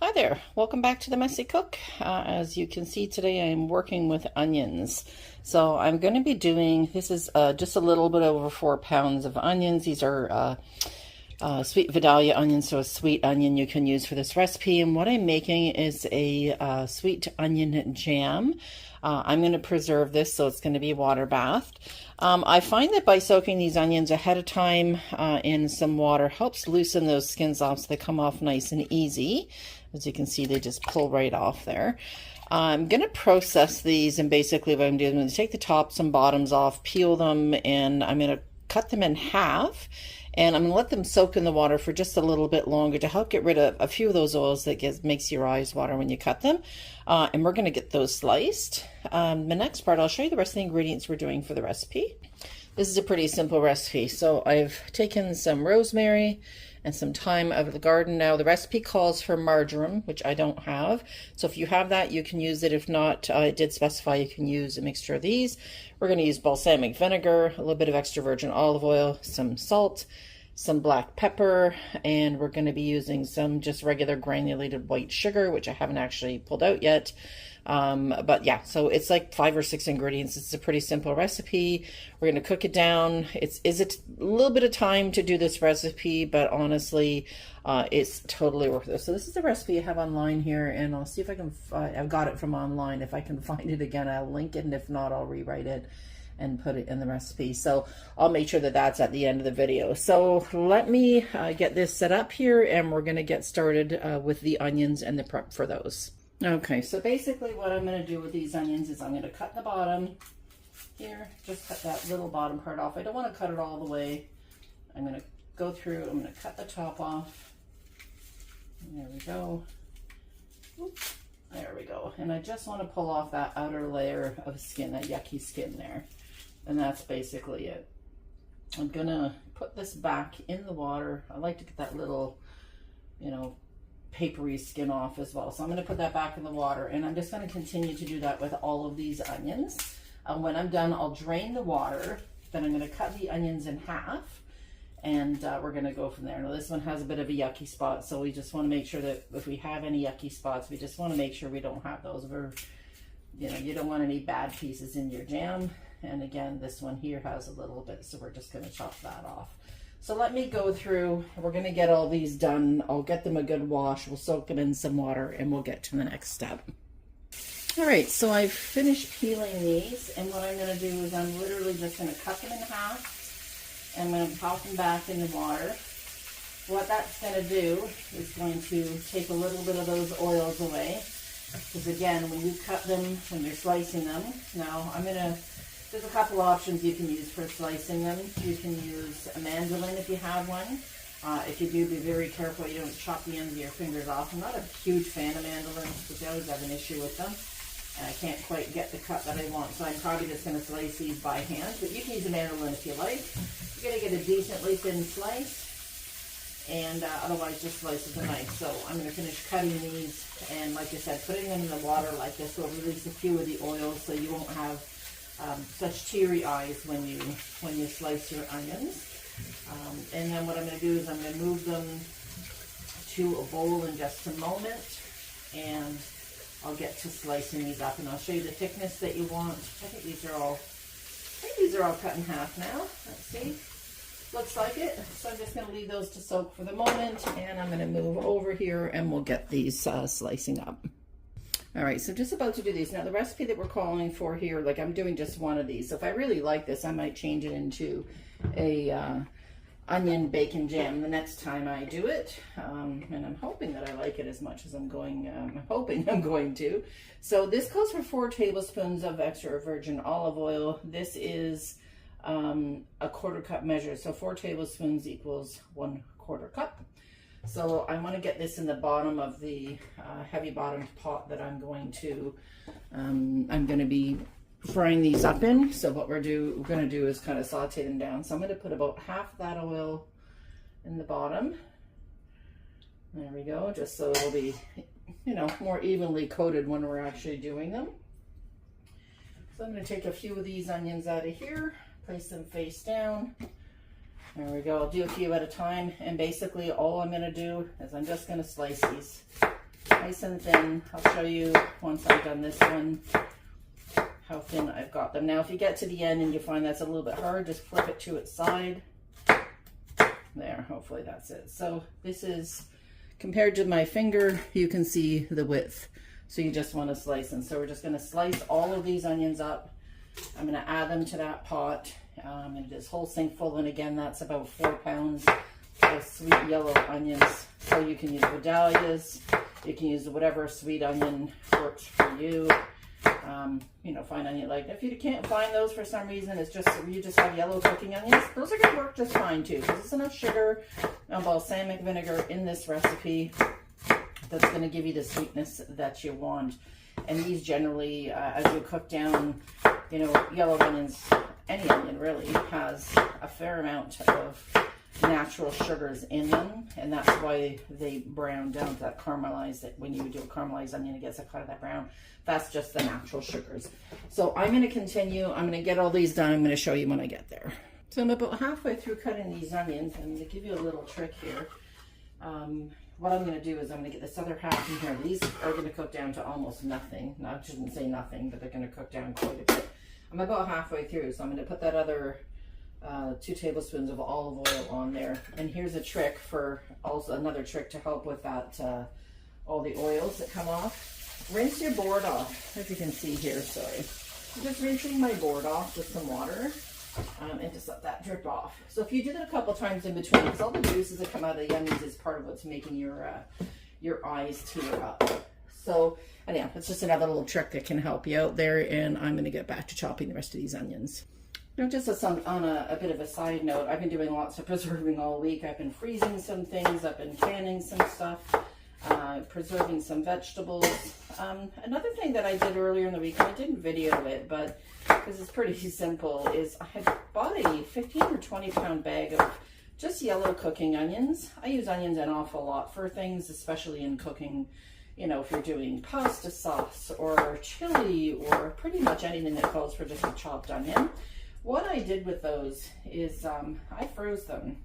Hi there, welcome back to the Messy Cook. As you can see today I'm working with onions. So I'm going to be doing, this is just a little bit over 4 pounds of onions. These are sweet Vidalia onions, so a sweet onion you can use for this recipe. And what I'm making is a sweet onion jam. I'm going to preserve this, so it's going to be water bathed. I find that by soaking these onions ahead of time in some water helps loosen those skins off so they come off nice and easy. As you can see, they just pull right off there. I'm going to process these, and basically what I'm doing is take the tops and bottoms off, peel them, and I'm going to cut them in half. And I'm going to let them soak in the water for just a little bit longer to help get rid of a few of those oils that makes your eyes water when you cut them. And we're going to get those sliced. The next part, I'll show you the rest of the ingredients we're doing for the recipe. This is a pretty simple recipe. So I've taken some rosemary and some thyme out of the garden. Now the recipe calls for marjoram, which I don't have. So if you have that, you can use it. If not, it did specify you can use a mixture of these. We're going to use balsamic vinegar, a little bit of extra virgin olive oil, some salt, some black pepper, and we're going to be using some just regular granulated white sugar, which I haven't actually pulled out yet. But yeah, so it's like 5 or 6 ingredients. It's a pretty simple recipe. We're going to cook it down. It's a little bit of time to do this recipe, but honestly, it's totally worth it. So this is the recipe I have online here, and I'll see if I can, I've got it from online. If I can find it again, I'll link it, and if not, I'll rewrite it and put it in the recipe. So I'll make sure that that's at the end of the video. So let me get this set up here, and we're going to get started with the onions and the prep for those. Okay, so basically what I'm going to do with these onions is I'm going to cut the bottom here, just cut that little bottom part off. I don't want to cut it all the way. I'm going to go through, I'm going to cut the top off. And there we go. Oops, there we go. And I just want to pull off that outer layer of skin, that yucky skin there. And that's basically it. I'm going to put this back in the water. I like to get that little, you know, papery skin off as well. So I'm going to put that back in the water, and I'm just going to continue to do that with all of these onions. When I'm done, I'll drain the water, then I'm going to cut the onions in half, and we're going to go from there. Now this one has a bit of a yucky spot, so we just want to make sure that if we have any yucky spots, we just want to make sure we don't have those. You don't want any bad pieces in your jam. And again, this one here has a little bit, so we're just going to chop that off. So let me go through, we're going to get all these done. I'll get them a good wash, we'll soak them in some water, and we'll get to the next step. All right, so I've finished peeling these, and what I'm going to do is I'm literally just going to cut them in half, and I'm going to pop them back in the water. What that's going to do is going to take a little bit of those oils away, because again, when you cut them, when you're slicing them, now there's a couple options you can use for slicing them. You can use a mandolin if you have one. If you do, be very careful you don't chop the ends of your fingers off. I'm not a huge fan of mandolins because I always have an issue with them. And I can't quite get the cut that I want, so I'm probably just going to slice these by hand. But you can use a mandolin if you like. You're going to get a decently thin slice, and otherwise just slice with a knife. So I'm going to finish cutting these, and like I said, putting them in the water like this will release a few of the oils, so you won't have such teary eyes when you slice your onions. And then what I'm going to do is I'm going to move them to a bowl in just a moment, and I'll get to slicing these up, and I'll show you the thickness that you want. I think these are all cut in half now. Let's see. Looks like it. So I'm just going to leave those to soak for the moment, and I'm going to move over here and we'll get these slicing up. All right, so just about to do these. Now the recipe that we're calling for here, like I'm doing just one of these. So if I really like this, I might change it into a onion bacon jam the next time I do it. And I'm hoping that I like it as much as I'm hoping I'm going to. So this calls for 4 tablespoons of extra virgin olive oil. This is a 1/4 cup measure. So 4 tablespoons equals 1/4 cup. So I want to get this in the bottom of the heavy bottomed pot that I'm going to be frying these up in. So what we're going to do is kind of saute them down. So I'm going to put about half that oil in the bottom. There we go, just so it'll be, more evenly coated when we're actually doing them. So I'm going to take a few of these onions out of here, place them face down. There we go. I'll do a few at a time, and basically all I'm going to do is I'm just going to slice these nice and thin. I'll show you once I've done this one how thin I've got them. Now if you get to the end and you find that's a little bit hard, just flip it to its side. There, hopefully that's it. So this is, compared to my finger, you can see the width. So you just want to slice them. So we're just going to slice all of these onions up. I'm going to add them to that pot. And this whole sink full, and again, that's about 4 pounds of sweet yellow onions. So you can use Vidalias, you can use whatever sweet onion works for you. You know, fine onion. Like if you can't find those for some reason, it's just you just have yellow cooking onions. Those are going to work just fine too, because there's enough sugar and balsamic vinegar in this recipe that's going to give you the sweetness that you want. And these generally, as you cook down, you know, yellow onions, any onion really has a fair amount of natural sugars in them, and that's why they brown down to that caramelized. That when you do a caramelized onion, it gets a cut of that brown. That's just the natural sugars. So I'm going to continue. I'm going to get all these done. I'm going to show you when I get there. So I'm about halfway through cutting these onions, and to give you a little trick here, what I'm going to do is I'm going to get this other half in here. These are going to cook down to almost nothing. Now, I shouldn't say nothing, but they're going to cook down quite a bit. I'm about halfway through, so I'm going to put that other 2 tablespoons of olive oil on there. And here's a trick for, also another trick to help with that, all the oils that come off. Rinse your board off, as you can see here, sorry. I'm just rinsing my board off with some water and just let that drip off. So if you do that a couple times in between, because all the juices that come out of the onions is part of what's making your eyes tear up. So anyhow, it's just another little trick that can help you out there, and I'm going to get back to chopping the rest of these onions. You know, just on a bit of a side note, I've been doing lots of preserving all week. I've been freezing some things, I've been canning some stuff, preserving some vegetables. Another thing that I did earlier in the week, and I didn't video it, but because it's pretty simple, is I had bought a 15 or 20 pound bag of just yellow cooking onions. I use onions an awful lot for things, especially in cooking. You know, if you're doing pasta sauce or chili or pretty much anything that calls for just a chopped onion. What I did with those is I froze them.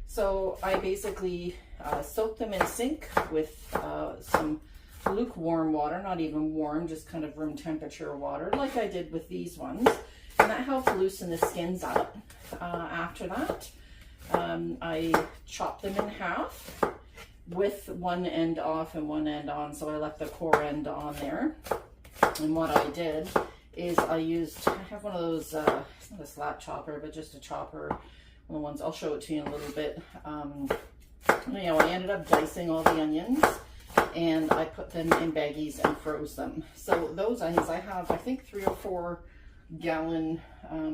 So I basically soaked them in sink with some lukewarm water, not even warm, just kind of room temperature water, like I did with these ones. And that helped loosen the skins up. After that, I chopped them in half with one end off and one end on, so I left the core end on there. And what I did is I have one of those, it's not a slap chopper, but just a chopper, one of the ones, I'll show it to you in a little bit. You know, I ended up dicing all the onions, and I put them in baggies and froze them. So those onions, I have, I think 3 or 4 gallon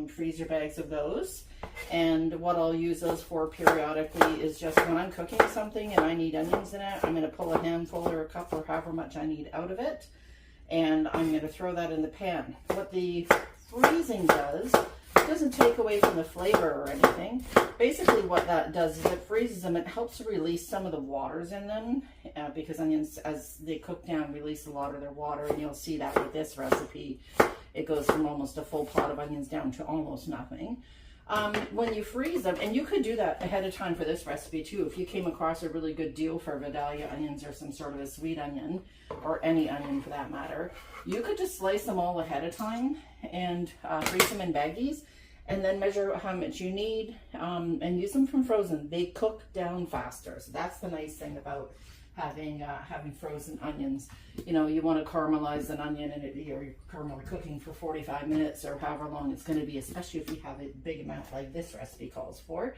freezer bags of those. And what I'll use those for periodically is just when I'm cooking something and I need onions in it, I'm going to pull a handful or a cup or however much I need out of it, and I'm going to throw that in the pan. What the freezing does, it doesn't take away from the flavor or anything. Basically what that does is it freezes them. It helps to release some of the waters in them, because onions, as they cook down, release a lot of their water, and you'll see that with this recipe. It goes from almost a full pot of onions down to almost nothing. When you freeze them, and you could do that ahead of time for this recipe too, if you came across a really good deal for Vidalia onions or some sort of a sweet onion, or any onion for that matter, you could just slice them all ahead of time and freeze them in baggies, and then measure how much you need, and use them from frozen. They cook down faster, so that's the nice thing about having frozen onions. You know, you want to caramelize an onion, and you're caramel cooking for 45 minutes or however long it's going to be, especially if you have a big amount like this recipe calls for.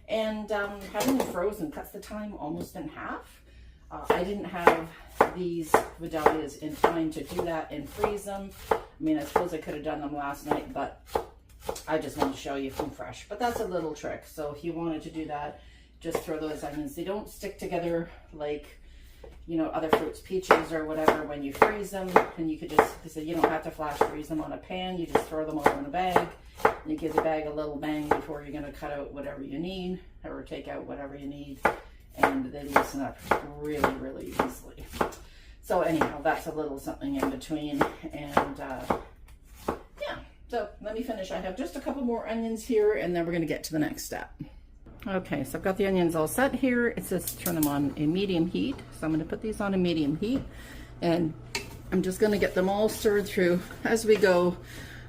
And having them frozen cuts the time almost in half. I didn't have these Vidalias in time to do that and freeze them. I mean, I suppose I could have done them last night, but I just wanted to show you from fresh. But that's a little trick. So if you wanted to do that, just throw those onions. They don't stick together like, you know, other fruits, peaches or whatever, when you freeze them. And you could just, you don't have to flash freeze them on a pan. You just throw them all in a bag. And you give the bag a little bang before you're going to cut out whatever you need, or take out whatever you need. And they loosen up really, really easily. So anyhow, that's a little something in between. And yeah, so let me finish. I have just a couple more onions here, and then we're going to get to the next step. Okay, so I've got the onions all set here. It says turn them on a medium heat. So I'm going to put these on a medium heat, and I'm just going to get them all stirred through. As we go,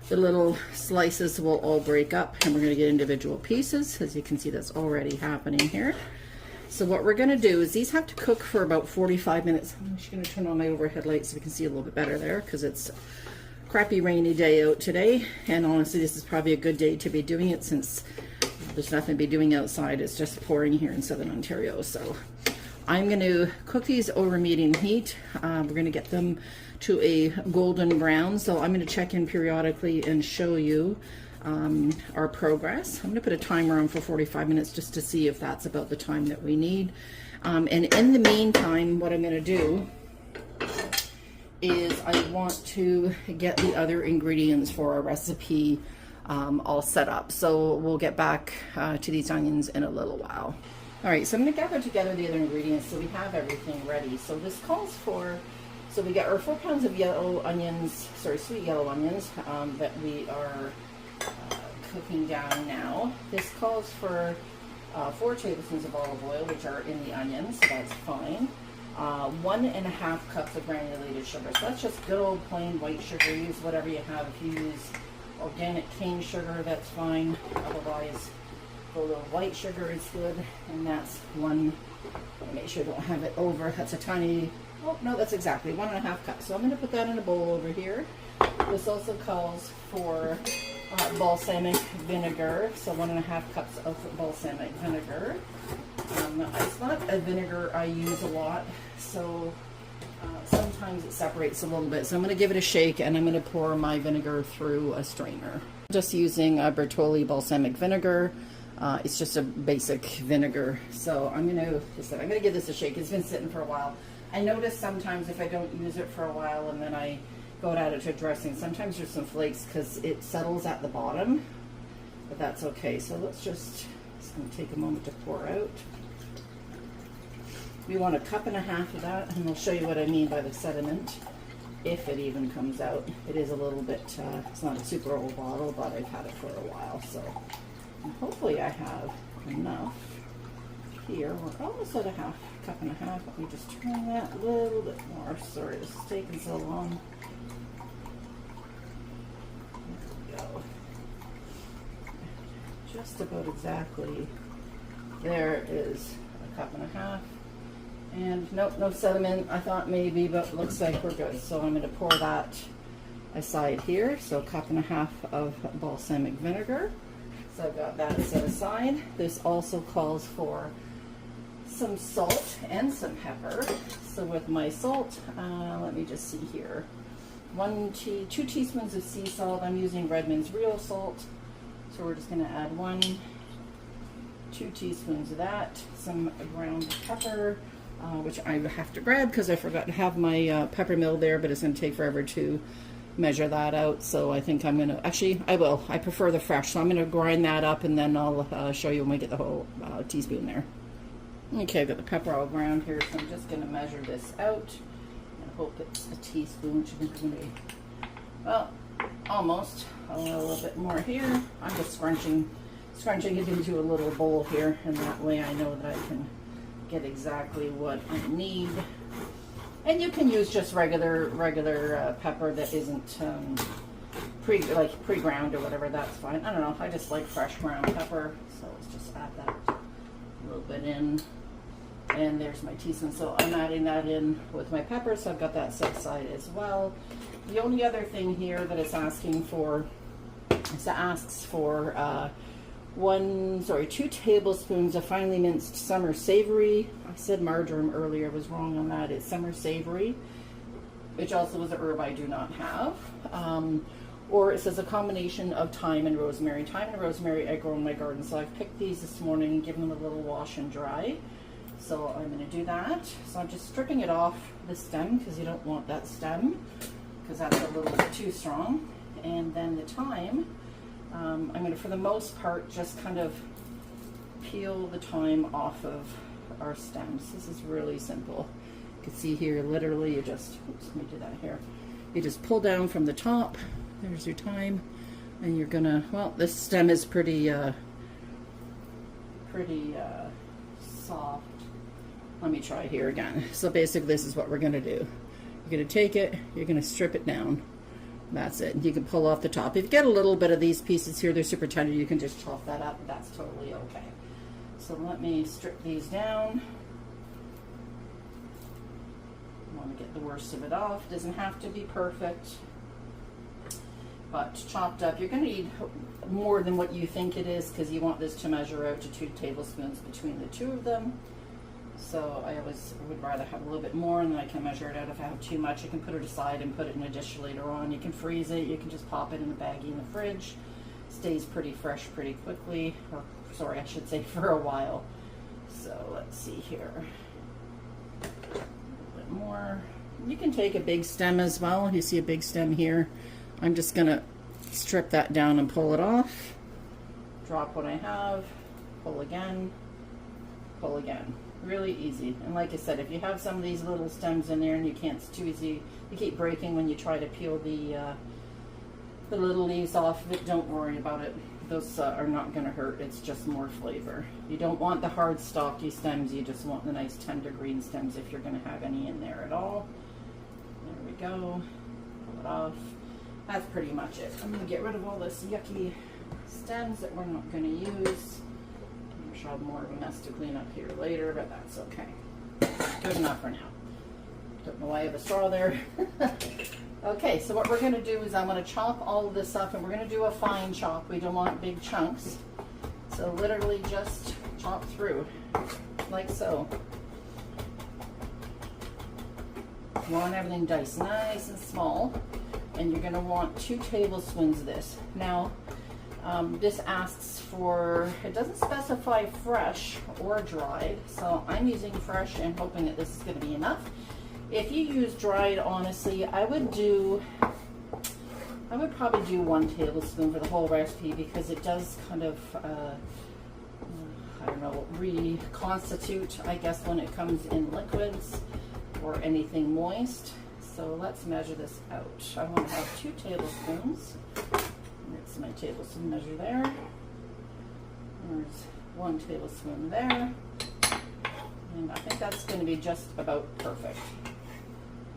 the little slices will all break up, and we're going to get individual pieces. As you can see, that's already happening here. So what we're going to do is these have to cook for about 45 minutes. I'm just going to turn on my overhead light so we can see a little bit better there, because it's a crappy rainy day out today. And honestly, this is probably a good day to be doing it since there's nothing to be doing outside. It's just pouring here in Southern Ontario. So I'm going to cook these over medium heat. We're going to get them to a golden brown. So I'm going to check in periodically and show you our progress. I'm going to put a timer on for 45 minutes just to see if that's about the time that we need. And in the meantime, what I'm going to do is I want to get the other ingredients for our recipe all set up. So we'll get back to these onions in a little while. All right, so I'm going to gather together the other ingredients so we have everything ready. So this calls for, so we got our 4 pounds of yellow onions, sorry, sweet yellow onions that we are cooking down now. This calls for 4 tablespoons of olive oil, which are in the onions, so that's fine. 1.5 cups of granulated sugar. So that's just good old plain white sugar. Use whatever you have. If you use organic cane sugar, that's fine. Otherwise, a little white sugar is good. And that's one. Make sure I don't have it over. That's a tiny. Oh no, that's exactly 1.5 cups. So I'm going to put that in a bowl over here. This also calls for balsamic vinegar. So 1.5 cups of balsamic vinegar. It's not a vinegar I use a lot, so sometimes it separates a little bit. So I'm going to give it a shake, and I'm going to pour my vinegar through a strainer. Just using Bertolli balsamic vinegar. It's just a basic vinegar. So I'm going to give this a shake. It's been sitting for a while. I notice sometimes if I don't use it for a while and then I go to add it to dressing, sometimes there's some flakes because it settles at the bottom, but that's okay. So let's just, it's going to take a moment to pour out. We want 1.5 cups of that, and I'll show you what I mean by the sediment, if it even comes out. It is a little bit, it's not a super old bottle, but I've had it for a while, so hopefully I have enough here. We're almost at 1.5 cups. Let me just turn that a little bit more. Sorry, this is taking so long. There we go. Just about exactly. There is 1.5 cups. And nope, no sediment. I thought maybe, but looks like we're good. So I'm going to pour that aside here. So 1.5 cups of balsamic vinegar. So I've got that set aside. This also calls for some salt and some pepper. So with my salt, let me just see here. 2 teaspoons of sea salt. I'm using Redmond's real salt. So we're just going to add 2 teaspoons of that. Some ground pepper. Which I have to grab because I forgot to have my pepper mill there, but it's going to take forever to measure that out. So I think I'm going to, actually I will. I prefer the fresh, so I'm going to grind that up and then I'll show you when we get the whole teaspoon there. Okay, I've got the pepper all ground here, so I'm just going to measure this out. I hope it's a teaspoon, which is going to be, well, almost. A little bit more here. I'm just scrunching it into a little bowl here, and that way I know that I can get exactly what I need. And you can use just regular pepper that isn't pre-ground or whatever. That's fine. I don't know. I just like fresh ground pepper, so let's just add that a little bit in. And there's my teaspoon. So I'm adding that in with my pepper. So I've got that set aside as well. The only other thing here that it's asking for is it asks for 2 tablespoons of finely minced summer savory. I said marjoram earlier, I was wrong on that. It's summer savory, which also is a herb I do not have. Or it says a combination of thyme and rosemary. Thyme and rosemary I grow in my garden, so I've picked these this morning, given them a little wash and dry. So I'm going to do that. So I'm just stripping it off the stem because you don't want that stem because that's a little bit too strong. And then the thyme, I'm going to, for the most part, just kind of peel the thyme off of our stems. This is really simple. You can see here, literally, you just, oops, let me do that here. You just pull down from the top. There's your thyme. And you're going to, well, this stem is pretty pretty soft. Let me try here again. So basically this is what we're gonna do. You're gonna take it, you're gonna strip it down. That's it. You can pull off the top. If you get a little bit of these pieces here, they're super tender, you can just chop that up. That's totally okay. So let me strip these down. I want to get the worst of it off. Doesn't have to be perfect, but chopped up. You're going to need more than what you think it is because you want this to measure out to 2 tablespoons between the two of them. So I always would rather have a little bit more, and then I can measure it out. If I have too much, I can put it aside and put it in a dish later on. You can freeze it. You can just pop it in a baggie in the fridge. Stays pretty fresh pretty quickly. Or, sorry, I should say for a while. So let's see here. A little bit more. You can take a big stem as well. You see a big stem here. I'm just going to strip that down and pull it off. Drop what I have. Pull again. Pull again. Really easy. And like I said, if you have some of these little stems in there and you can't, it's too easy, you keep breaking when you try to peel the little leaves off of it, don't worry about it. Those are not going to hurt. It's just more flavor. You don't want the hard stalky stems, you just want the nice tender green stems if you're going to have any in there at all. There we go. Pull it off. That's pretty much it. I'm going to get rid of all this yucky stems that we're not going to use. I'll have more of a mess to clean up here later, but that's okay. Good enough for now. Don't know why I have a straw there. Okay, so what we're going to do is I'm going to chop all of this up, and we're going to do a fine chop. We don't want big chunks. So literally just chop through, like so. You want everything diced nice and small, and you're going to want 2 tablespoons of this. Now, this asks for, it doesn't specify fresh or dried, so I'm using fresh and hoping that this is going to be enough. If you use dried, honestly, I would probably do 1 tablespoon for the whole recipe because it does kind of, I don't know, reconstitute, I guess, when it comes in liquids or anything moist. So let's measure this out. I want to have 2 tablespoons. That's my tablespoon measure there. There's 1 tablespoon there. And I think that's going to be just about perfect.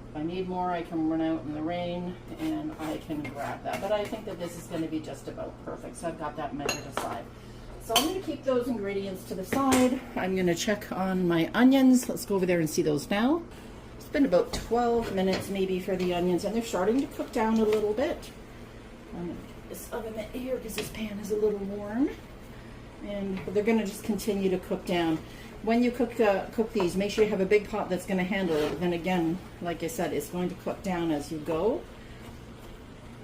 If I need more, I can run out in the rain and I can grab that. But I think that this is going to be just about perfect. So I've got that measured aside. So I'm going to keep those ingredients to the side. I'm going to check on my onions. Let's go over there and see those now. It's been about 12 minutes maybe for the onions, and they're starting to cook down a little bit. This oven mitt here because this pan is a little warm, and they're going to just continue to cook down. When you cook these, make sure you have a big pot that's going to handle it. Then again, like I said, it's going to cook down as you go,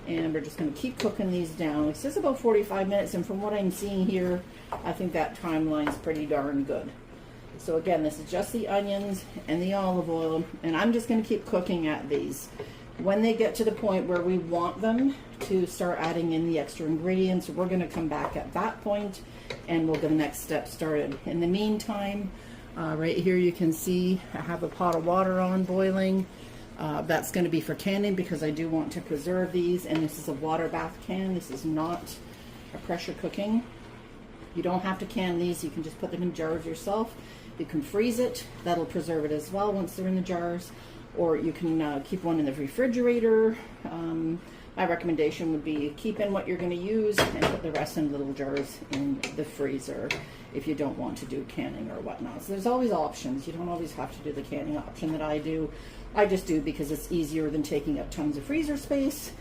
and we're just going to keep cooking these down. It says about 45 minutes, and from what I'm seeing here, I think that timeline's pretty darn good. So again, this is just the onions and the olive oil, and I'm just going to keep cooking at these. When they get to the point where we want them to start adding in the extra ingredients, we're going to come back at that point and we'll get the next step started. In the meantime, right here you can see I have a pot of water on boiling. That's going to be for canning because I do want to preserve these, and this is a water bath can. This is not a pressure cooking. You don't have to can these. You can just put them in jars yourself. You can freeze it. That'll preserve it as well once they're in the jars. Or you can keep one in the refrigerator. My recommendation would be keep in what you're going to use and put the rest in little jars in the freezer if you don't want to do canning or whatnot. So there's always options. You don't always have to do the canning option that I do. I just do because it's easier than taking up tons of freezer space.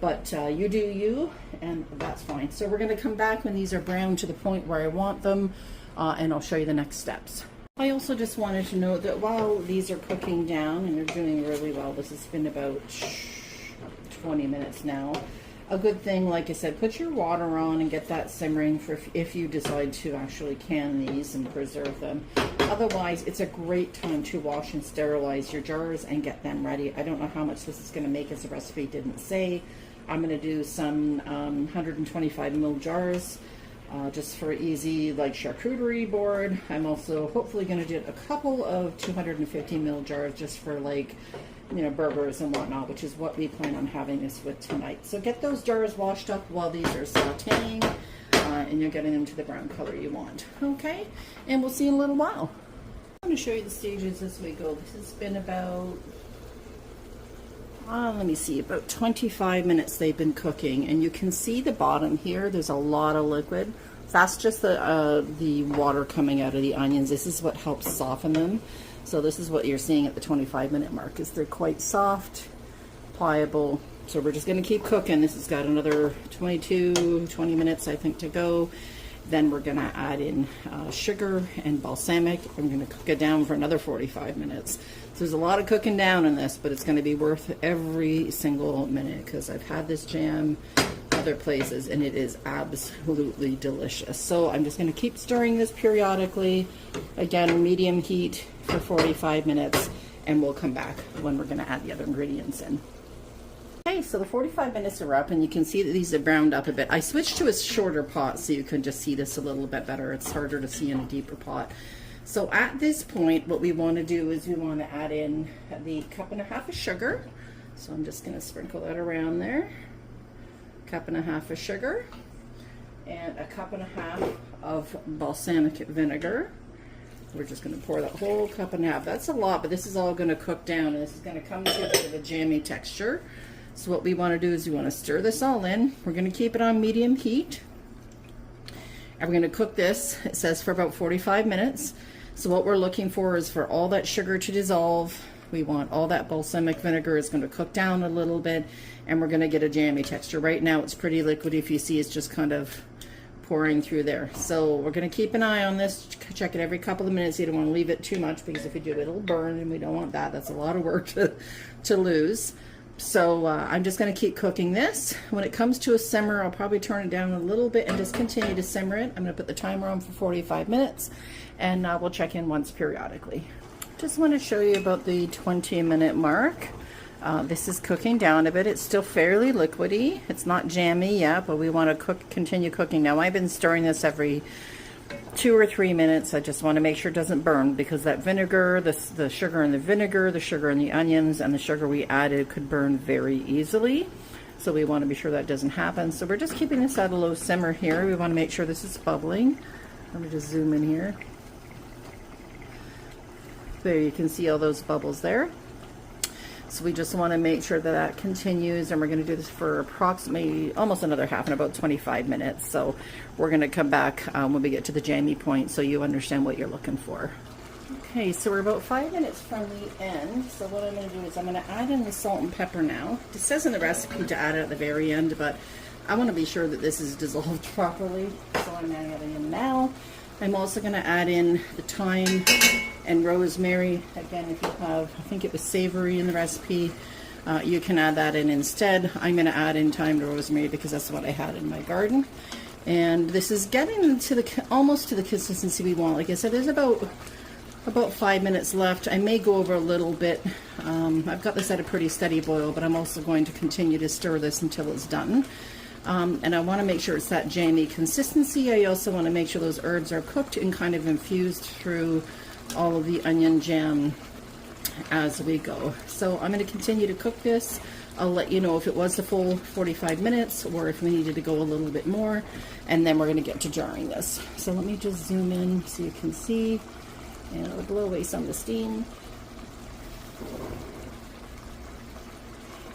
But you do you, and that's fine. So we're going to come back when these are brown to the point where I want them, and I'll show you the next steps. I also just wanted to note that while these are cooking down, and they're doing really well, this has been about 20 minutes now. A good thing, like I said, put your water on and get that simmering for if you decide to actually can these and preserve them. Otherwise, it's a great time to wash and sterilize your jars and get them ready. I don't know how much this is going to make, as the recipe didn't say. I'm going to do some 125 ml jars. Just for easy, like, charcuterie board. I'm also hopefully going to do a couple of 250 ml jars just for, like, you know, burgers and whatnot, which is what we plan on having this with tonight. So get those jars washed up while these are sauteing. and you're getting them to the brown color you want. Okay, and we'll see you in a little while. I'm going to show you the stages as we go. This has been about, let me see, about 25 minutes they've been cooking, and you can see the bottom here, there's a lot of liquid. That's just the water coming out of the onions. This is what helps soften them. So this is what you're seeing at the 25-minute mark, is they're quite soft, pliable. So we're just going to keep cooking. This has got another 20 minutes, I think, to go. Then we're going to add in sugar and balsamic. I'm going to cook it down for another 45 minutes. So there's a lot of cooking down in this, but it's going to be worth every single minute because I've had this jam other places and it is absolutely delicious. So I'm just going to keep stirring this periodically. Again, medium heat for 45 minutes, and we'll come back when we're going to add the other ingredients in. Okay, so the 45 minutes are up, and you can see that these have browned up a bit. I switched to a shorter pot so you can just see this a little bit better. It's harder to see in a deeper pot. So at this point, what we want to do is we want to add in the 1.5 cups of sugar. So I'm just going to sprinkle that around there. 1.5 cups of sugar and 1.5 cups of balsamic vinegar. We're just going to pour that whole 1.5 cups. That's a lot, but this is all going to cook down, and this is going to come to a bit of a jammy texture. So what we want to do is we want to stir this all in. We're going to keep it on medium heat. And we're going to cook this, it says, for about 45 minutes. So what we're looking for is for all that sugar to dissolve. We want all that balsamic vinegar is going to cook down a little bit, and we're going to get a jammy texture. Right now it's pretty liquidy. If you see, it's just kind of pouring through there. So we're going to keep an eye on this, check it every couple of minutes. You don't want to leave it too much, because if you do, it'll burn, and we don't want that. That's a lot of work to lose. So I'm just going to keep cooking this. When it comes to a simmer, I'll probably turn it down a little bit and just continue to simmer it. I'm going to put the timer on for 45 minutes, and we'll check in once periodically. Just want to show you about the 20-minute mark. This is cooking down a bit. It's still fairly liquidy. It's not jammy yet, but we want to continue cooking. Now, I've been stirring this every 2 or 3 minutes. I just want to make sure it doesn't burn, because that vinegar, the sugar in the vinegar, the sugar in the onions, and the sugar we added could burn very easily. So we want to be sure that doesn't happen. So we're just keeping this at a low simmer here. We want to make sure this is bubbling. Let me just zoom in here. There, you can see all those bubbles there. So we just want to make sure that that continues, and we're going to do this for approximately almost another half, in about 25 minutes. So we're going to come back when we get to the jammy point, so you understand what you're looking for. Okay, so we're about 5 minutes from the end. So what I'm going to do is I'm going to add in the salt and pepper now. It says in the recipe to add it at the very end, but I want to be sure that this is dissolved properly. So I'm adding in now. I'm also going to add in the thyme and rosemary. Again, if you have, I think it was savory in the recipe, you can add that in instead. I'm going to add in thyme and rosemary because that's what I had in my garden. And this is getting to the almost to the consistency we want. Like I said, there's about 5 minutes left. I may go over a little bit. I've got this at a pretty steady boil, but I'm also going to continue to stir this until it's done. And I want to make sure it's that jammy consistency. I also want to make sure those herbs are cooked and kind of infused through all of the onion jam as we go. So I'm going to continue to cook this. I'll let you know if it was the full 45 minutes or if we needed to go a little bit more, and then we're going to get to jarring this. So let me just zoom in so you can see, and it'll blow away some of the steam.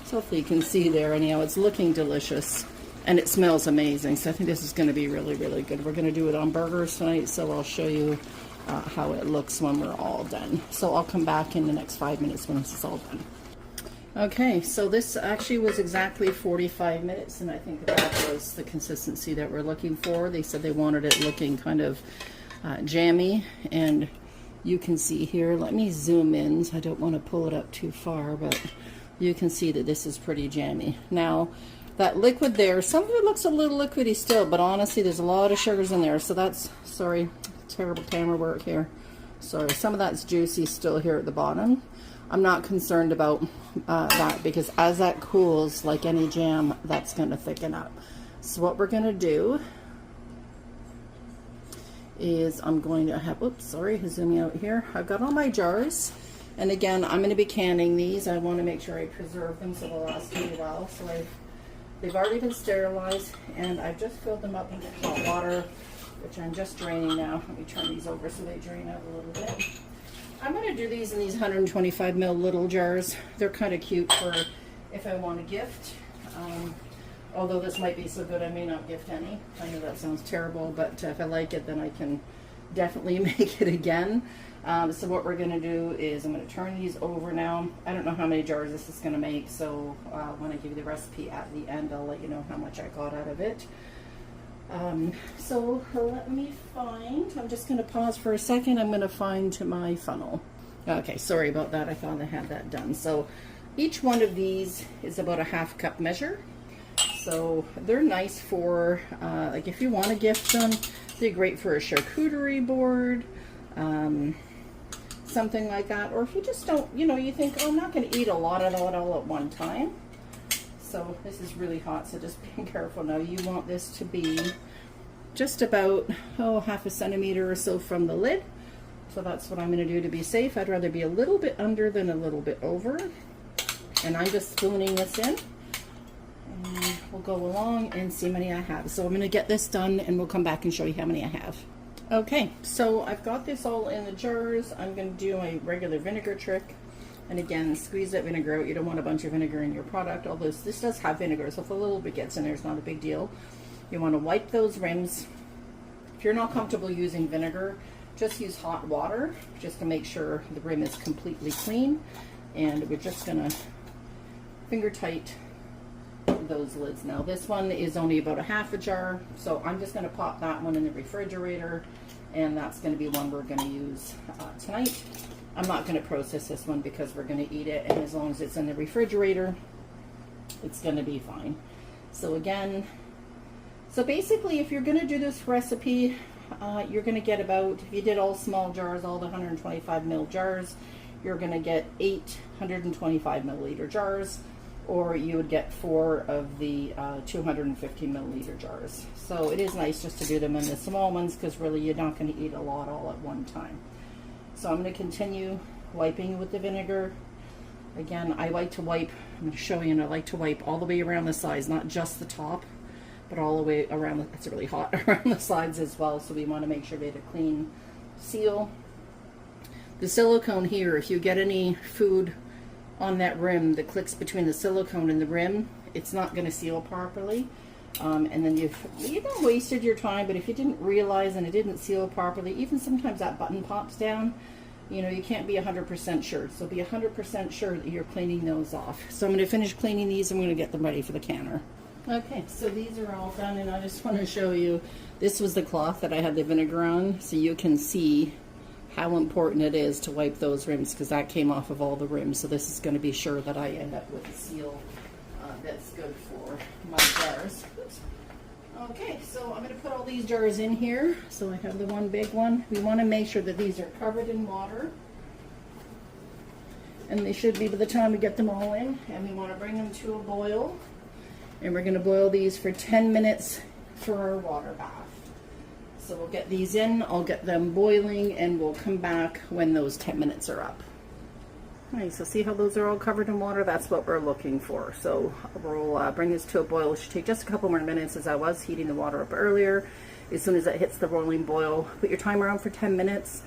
So hopefully you can see there. Anyhow, it's looking delicious. And it smells amazing, so I think this is going to be really, really good. We're going to do it on burgers tonight, so I'll show you how it looks when we're all done. So I'll come back in the next 5 minutes when this is all done. Okay, so this actually was exactly 45 minutes, and I think that was the consistency that we're looking for. They said they wanted it looking kind of jammy, and you can see here, let me zoom in. I don't want to pull it up too far, but you can see that this is pretty jammy. Now, that liquid there, some of it looks a little liquidy still, but honestly there's a lot of sugars in there, so that's, sorry, terrible camera work here. Sorry, some of that's juicy still here at the bottom. I'm not concerned about that, because as that cools, like any jam, that's going to thicken up. So what we're going to do is I'm going to have, oops, sorry, zooming out here. I've got all my jars, and again, I'm going to be canning these. I want to make sure I preserve them so they'll last me well. So I've They've already been sterilized, and I've just filled them up with hot water, which I'm just draining now. Let me turn these over so they drain out a little bit. I'm going to do these in these 125 ml little jars. They're kind of cute for if I want to gift. Although this might be so good I may not gift any. I know that sounds terrible, but if I like it, then I can definitely make it again. So what we're going to do is I'm going to turn these over now. I don't know how many jars this is going to make, so when I give you the recipe at the end, I'll let you know how much I got out of it. So let me find, I'm just going to pause for a second. I'm going to find my funnel. Okay, sorry about that. I thought I had that done. So each one of these is about a half cup measure. So they're nice for, like if you want to gift them, they're great for a charcuterie board, something like that. Or if you just don't, you know, you think, oh, I'm not going to eat a lot of it all at one time. So this is really hot, so just be careful now. You want this to be just about, half a centimeter or so from the lid. So that's what I'm going to do to be safe. I'd rather be a little bit under than a little bit over. And I'm just spooning this in. And we'll go along and see how many I have. So I'm going to get this done and we'll come back and show you how many I have. Okay, so I've got this all in the jars. I'm going to do a regular vinegar trick. And again, squeeze that vinegar out. You don't want a bunch of vinegar in your product, although this does have vinegar, so if a little bit gets in there, it's not a big deal. You want to wipe those rims. If you're not comfortable using vinegar, just use hot water, just to make sure the rim is completely clean. And we're just going to finger tight those lids. Now this one is only about a half a jar, so I'm just going to pop that one in the refrigerator, and that's going to be one we're going to use tonight. I'm not going to process this one because we're going to eat it, and as long as it's in the refrigerator, it's going to be fine. So again, so basically if you're going to do this recipe, you're going to get about, if you did all small jars, all the 125 ml jars, you're going to get 8 125 milliliter jars, or you would get 4 of the 250 milliliter jars. So it is nice just to do them in the small ones, because really you're not going to eat a lot all at one time. So I'm going to continue wiping with the vinegar. Again, I like to wipe, I'm going to show you, and I like to wipe all the way around the sides, not just the top, but all the way around, it's really hot, around the sides as well. So we want to make sure we have a clean seal. The silicone here, if you get any food on that rim that clicks between the silicone and the rim, it's not going to seal properly. And then you've not wasted your time, but if you didn't realize and it didn't seal properly, even sometimes that button pops down, you know, you can't be 100% sure. So be 100% sure that you're cleaning those off. So I'm going to finish cleaning these and I'm going to get them ready for the canner. Okay, so these are all done, and I just want to show you, this was the cloth that I had the vinegar on, so you can see how important it is to wipe those rims, because that came off of all the rims. So this is going to be sure that I end up with a seal that's good for my jars. Oops. Okay, so I'm going to put all these jars in here. So I have the one big one. We want to make sure that these are covered in water, and they should be by the time we get them all in. And we want to bring them to a boil, and we're going to boil these for 10 minutes for our water bath. So we'll get these in, I'll get them boiling, and we'll come back when those 10 minutes are up. Alright, so see how those are all covered in water? That's what we're looking for. So we'll bring this to a boil. It should take just a couple more minutes, as I was heating the water up earlier. As soon as it hits the rolling boil, put your timer on for 10 minutes.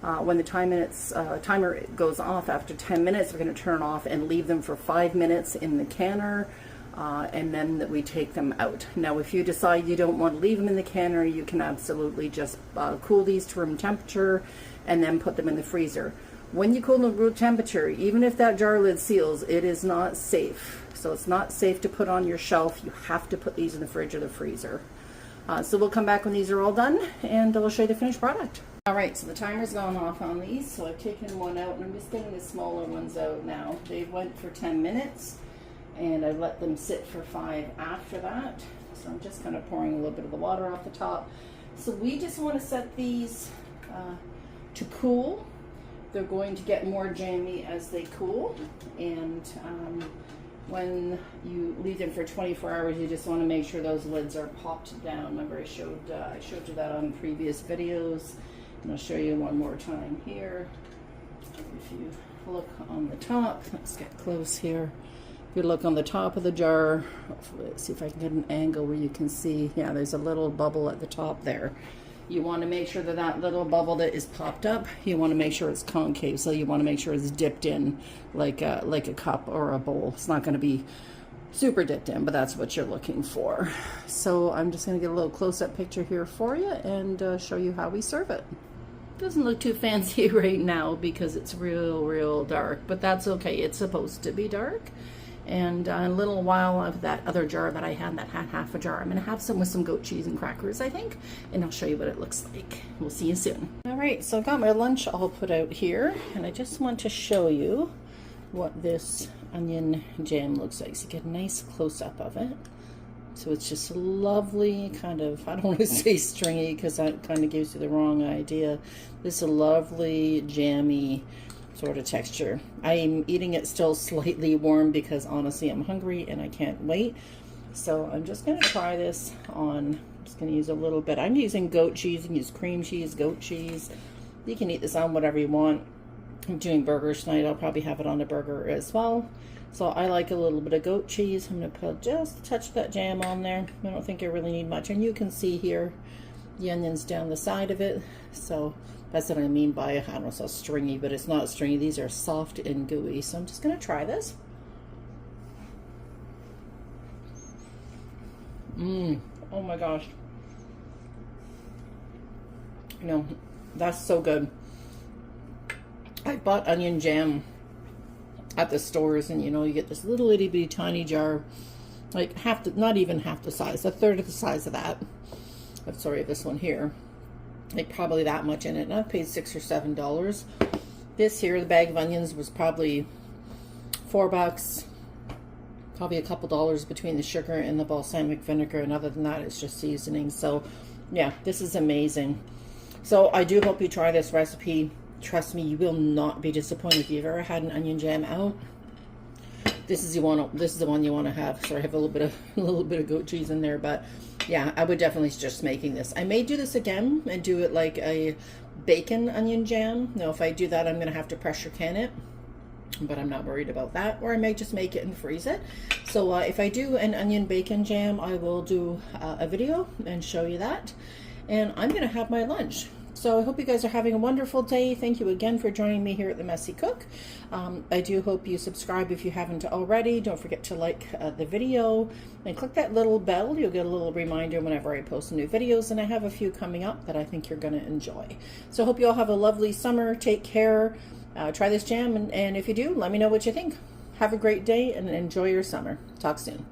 When the timer goes off after 10 minutes, we're going to turn off and leave them for 5 minutes in the canner. And then we take them out. Now, if you decide you don't want to leave them in the canner, you can absolutely just cool these to room temperature and then put them in the freezer. When you cool them to room temperature, even if that jar lid seals, it is not safe. So it's not safe to put on your shelf. You have to put these in the fridge or the freezer. So we'll come back when these are all done, and I'll show you the finished product. All right, so the timer's gone off on these, so I've taken one out, and I'm just getting the smaller ones out now. They went for 10 minutes. And I let them sit for 5 after that. So I'm just kind of pouring a little bit of the water off the top. So we just want to set these to cool. They're going to get more jammy as they cool. And when you leave them for 24 hours, you just want to make sure those lids are popped down. Remember, I showed you that on previous videos. And I'll show you one more time here. If you look on the top, let's get close here. If you look on the top of the jar, let's see if I can get an angle where you can see, yeah, there's a little bubble at the top there. You want to make sure that that little bubble that is popped up, you want to make sure it's concave, so you want to make sure it's dipped in like a cup or a bowl. It's not going to be super dipped in, but that's what you're looking for. So I'm just going to get a little close-up picture here for you and show you how we serve it. Doesn't look too fancy right now because it's real dark, but that's okay. It's supposed to be dark. And in a little while of that other jar that I had, that had half a jar, I'm going to have some with some goat cheese and crackers, I think, and I'll show you what it looks like. We'll see you soon. All right, so I got my lunch all put out here, and I just want to show you what this onion jam looks like. So you get a nice close-up of it. So it's just a lovely kind of, I don't want to say stringy because that kind of gives you the wrong idea. This is a lovely, jammy sort of texture. I'm eating it still slightly warm because honestly I'm hungry and I can't wait. So I'm just going to try this on, I'm just going to use a little bit. I'm using goat cheese. You can use cream cheese, goat cheese. You can eat this on whatever you want. I'm doing burgers tonight. I'll probably have it on a burger as well. So I like a little bit of goat cheese. I'm going to put just a touch of that jam on there. I don't think I really need much. And you can see here the onions down the side of it. So that's what I mean by, I don't know, it's not stringy, but it's not stringy. These are soft and gooey. So I'm just going to try this. Oh my gosh. You know, that's so good. I bought onion jam at the stores, and you know, you get this little itty bitty tiny jar, like half the, not even half the size, a third of the size of that. I'm sorry, this one here. Like probably that much in it, and I've paid $6 or $7. This here, the bag of onions, was probably $4, probably a couple dollars between the sugar and the balsamic vinegar, and other than that it's just seasoning. So yeah, this is amazing. So I do hope you try this recipe. Trust me, you will not be disappointed. If you've ever had an onion jam out, this is the one you want to have. Sorry, I have a little bit of goat cheese in there, but yeah, I would definitely suggest making this. I may do this again and do it like a bacon onion jam. Now, if I do that, I'm going to have to pressure can it, but I'm not worried about that. Or I may just make it and freeze it. So if I do an onion bacon jam, I will do a video and show you that. And I'm going to have my lunch. So I hope you guys are having a wonderful day. Thank you again for joining me here at The Messy Cook. I do hope you subscribe if you haven't already. Don't forget to like the video and click that little bell. You'll get a little reminder whenever I post new videos, and I have a few coming up that I think you're going to enjoy. So I hope you all have a lovely summer. Take care. Try this jam, and if you do, let me know what you think. Have a great day and enjoy your summer. Talk soon.